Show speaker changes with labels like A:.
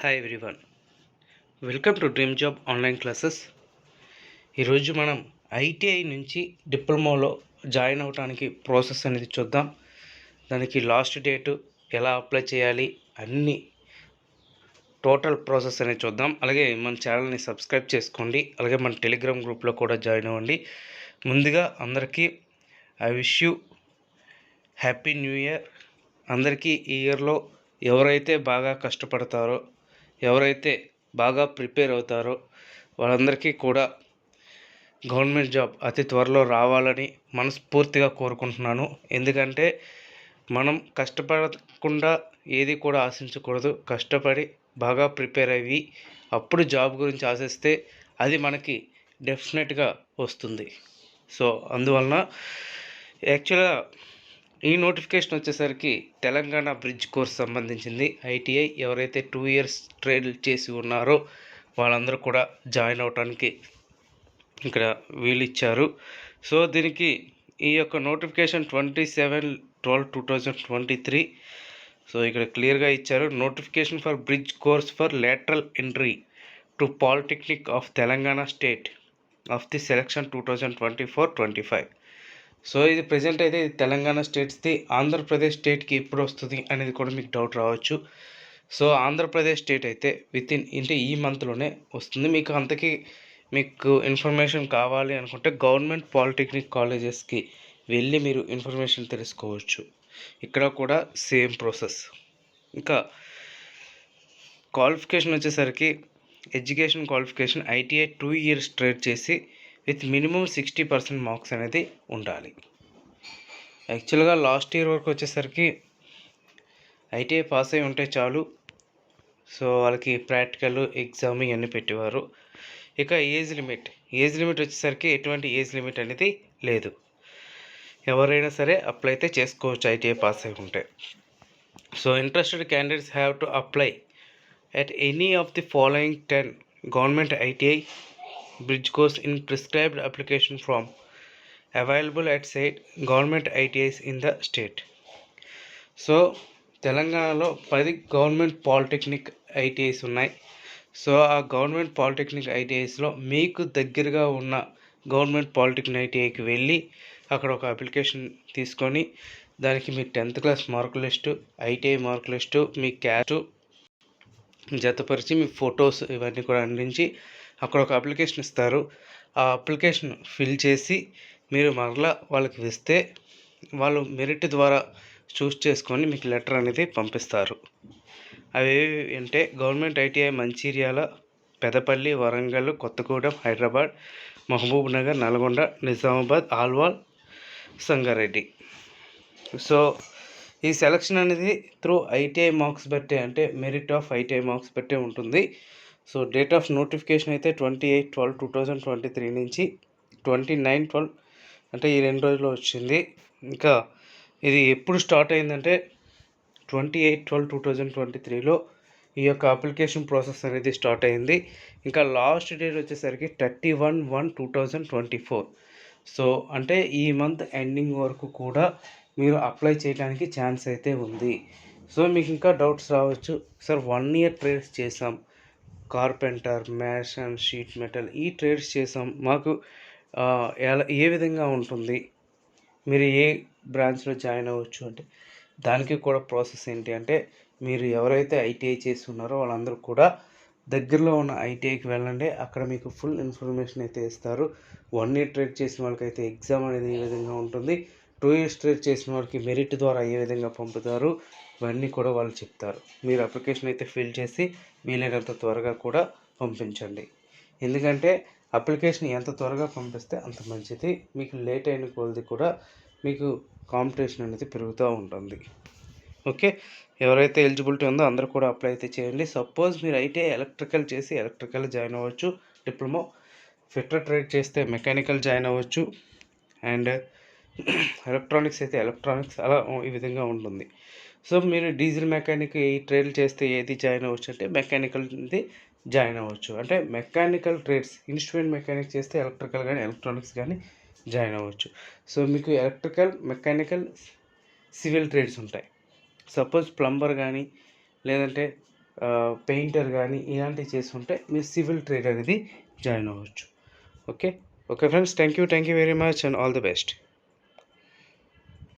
A: Hi everyone, welcome to dream job online classes. ఈరోజు మనం ITI నుంచి డిప్లొమాలో జాయిన్ అవడానికి ప్రాసెస్ అనేది చూద్దాం. దానికి లాస్ట్ డేటు, ఎలా అప్లై చేయాలి, అన్ని టోటల్ ప్రాసెస్ అనేది చూద్దాం. అలాగే మన ఛానల్ని సబ్స్క్రైబ్ చేసుకోండి. అలాగే మన టెలిగ్రామ్ గ్రూప్లో కూడా జాయిన్ అవ్వండి. ముందుగా అందరికీ I wish you happy new year. అందరికీ ఈ ఇయర్లో ఎవరైతే బాగా కష్టపడతారో, ఎవరైతే బాగా ప్రిపేర్ అవుతారో వాళ్ళందరికీ కూడా గవర్నమెంట్ జాబ్ అతి త్వరలో రావాలని మనస్ఫూర్తిగా కోరుకుంటున్నాను. ఎందుకంటే మనం కష్టపడకుండా ఏది కూడా ఆశించకూడదు. కష్టపడి బాగా ప్రిపేర్ అయ్యి అప్పుడు జాబ్ గురించి ఆశిస్తే అది మనకి డెఫినెట్గా వస్తుంది. సో అందువలన యాక్చువల్గా ఈ నోటిఫికేషన్ వచ్చేసరికి తెలంగాణ బ్రిడ్జ్ కోర్స్ సంబంధించింది. ఐటీఐ ఎవరైతే 2 ఇయర్స్ ట్రేడ్ చేసి ఉన్నారో వాళ్ళందరూ కూడా జాయిన్ అవడానికి ఇక్కడ వీలు ఇచ్చారు. సో దీనికి ఈ యొక్క నోటిఫికేషన్ 27/12/2023. సో ఇక్కడ క్లియర్గా ఇచ్చారు, notification for bridge course for lateral entry to polytechnic of Telangana state of the selection 2024-25. So ఇది ప్రజెంట్ అయితే తెలంగాణ స్టేట్స్ది. ఆంధ్రప్రదేశ్ స్టేట్కి ఎప్పుడు వస్తుంది అనేది కూడా మీకు డౌట్ రావచ్చు. సో ఆంధ్రప్రదేశ్ స్టేట్ అయితే అంటే ఈ మంత్లోనే వస్తుంది. మీకు ఇన్ఫర్మేషన్ కావాలి అనుకుంటే గవర్నమెంట్ పాలిటెక్నిక్ కాలేజెస్కి వెళ్ళి మీరు ఇన్ఫర్మేషన్ తెలుసుకోవచ్చు. ఇక్కడ కూడా సేమ్ ప్రాసెస్. ఇంకా క్వాలిఫికేషన్ వచ్చేసరికి education qualification ITI 2 years trade చేసి విత్ మినిమం 60% మార్క్స్ అనేది ఉండాలి. యాక్చువల్గా లాస్ట్ ఇయర్ వరకు వచ్చేసరికి ఐటీఐ పాస్ అయి ఉంటే చాలు. సో వాళ్ళకి ప్రాక్టికల్ ఎగ్జామ్ ఇవన్నీ పెట్టేవారు. ఇక ఏజ్ లిమిట్ వచ్చేసరికి ఎటువంటి ఏజ్ లిమిట్ అనేది లేదు. ఎవరైనా సరే అప్లై అయితే చేసుకోవచ్చు ఐటీఐ పాస్ అయి ఉంటే. So interested candidates have to apply at any of the following 10 government ITI bridge course in prescribed application form available at said government ITIs in the state. So తెలంగాణలో 10 government polytechnic ITIs ఉన్నాయి. So ఆ government polytechnic ఐటీఐస్లో మీకు దగ్గరగా ఉన్న government polytechnic ఐటీఐకి వెళ్ళి అక్కడ ఒక application తీసుకొని దానికి మీ 10th class mark list, ITI mark list, మీ క్యాస్ట్ జతపరిచి మీ ఫొటోస్ ఇవన్నీ కూడా అందించి అక్కడ ఒక అప్లికేషన్ ఇస్తారు. ఆ అప్లికేషన్ ఫిల్ చేసి మీరు మరలా వాళ్ళకి ఇస్తే వాళ్ళు మెరిట్ ద్వారా చూస్ చేసుకొని మీకు లెటర్ అనేది పంపిస్తారు. అవి అంటే government ITI Mancherial, Peddapalli, Warangal, Kothagudem, Hyderabad, Mahbubnagar, Nalgonda, Nizamabad, Alwal, Sangareddy. So ఈ సెలక్షన్ అనేది త్రూ ఐటీఐ మార్క్స్ బట్టే, అంటే మెరిట్ ఆఫ్ ఐటీఐ మార్క్స్ బట్టే ఉంటుంది. సో డేట్ ఆఫ్ నోటిఫికేషన్ అయితే 28/12/2023 నుంచి 29/12 అంటే ఈ 2 రోజుల్లో వచ్చింది. ఇంకా ఇది ఎప్పుడు స్టార్ట్ అయిందంటే 28/12/2023లో ఈ యొక్క అప్లికేషన్ ప్రాసెస్ అనేది స్టార్ట్ అయింది. ఇంకా లాస్ట్ డేట్ వచ్చేసరికి 31/1/2024. సో అంటే ఈ మంత్ ఎండింగ్ వరకు కూడా మీరు అప్లై చేయడానికి ఛాన్స్ అయితే ఉంది. సో మీకు ఇంకా డౌట్స్ రావచ్చు, సార్ 1 ఇయర్ ట్రేడ్స్ చేసాం, కార్పెంటర్, మ్యాషన్, షీట్ మెటల్ ఈ ట్రేడ్స్ చేసాం, మాకు ఏ విధంగా ఉంటుంది, మీరు ఏ బ్రాంచ్లో జాయిన్ అవ్వచ్చు అంటే దానికి కూడా ప్రాసెస్ ఏంటి అంటే మీరు ఎవరైతే ఐటీఐ చేసి ఉన్నారో వాళ్ళందరూ కూడా దగ్గరలో ఉన్న ఐటీఐకి వెళ్ళండి. అక్కడ మీకు ఫుల్ ఇన్ఫర్మేషన్ అయితే ఇస్తారు. 1 ఇయర్ ట్రేడ్ చేసిన వాళ్ళకైతే ఎగ్జామ్ అనేది ఏ విధంగా ఉంటుంది, 2 ఇయర్స్ ట్రేడ్ చేసిన వాళ్ళకి మెరిట్ ద్వారా ఏ విధంగా పంపుతారు, ఇవన్నీ కూడా వాళ్ళు చెప్తారు. మీరు అప్లికేషన్ అయితే ఫిల్ చేసి వీలైనంత త్వరగా కూడా పంపించండి. ఎందుకంటే అప్లికేషన్ ఎంత త్వరగా పంపిస్తే అంత మంచిది. మీకు లేట్ అయిన కొలది కూడా మీకు కాంపిటీషన్ అనేది పెరుగుతూ ఉంటుంది. ఓకే, ఎవరైతే ఎలిజిబిలిటీ ఉందో అందరూ కూడా అప్లై అయితే చేయండి. సపోజ్ మీరు ఐటీఐ ఎలక్ట్రికల్ చేసి ఎలక్ట్రికల్ జాయిన్ అవ్వచ్చు, డిప్లొమా ఫిట్టర్ ట్రేడ్ చేస్తే మెకానికల్ జాయిన్ అవ్వచ్చు, అండ్ ఎలక్ట్రానిక్స్ అయితే ఎలక్ట్రానిక్స్, అలా ఈ విధంగా ఉంటుంది. సో మీరు డీజిల్ మెకానిక్ ఈ ట్రేడ్లు చేస్తే ఏది జాయిన్ అవ్వచ్చు అంటే మెకానికల్ది జాయిన్ అవ్వచ్చు. అంటే మెకానికల్ ట్రేడ్స్, ఇన్స్ట్రుమెంట్ మెకానిక్ చేస్తే ఎలక్ట్రికల్ కానీ ఎలక్ట్రానిక్స్ కానీ జాయిన్ అవ్వచ్చు. సో మీకు ఎలక్ట్రికల్, మెకానికల్, సివిల్ ట్రేడ్స్ ఉంటాయి. సపోజ్ ప్లంబర్ కానీ లేదంటే పెయింటర్ కానీ ఇలాంటివి చేస్తుంటే మీరు సివిల్ ట్రేడ్ అనేది జాయిన్ అవ్వచ్చు. Okay friends, thank you very much and all the best.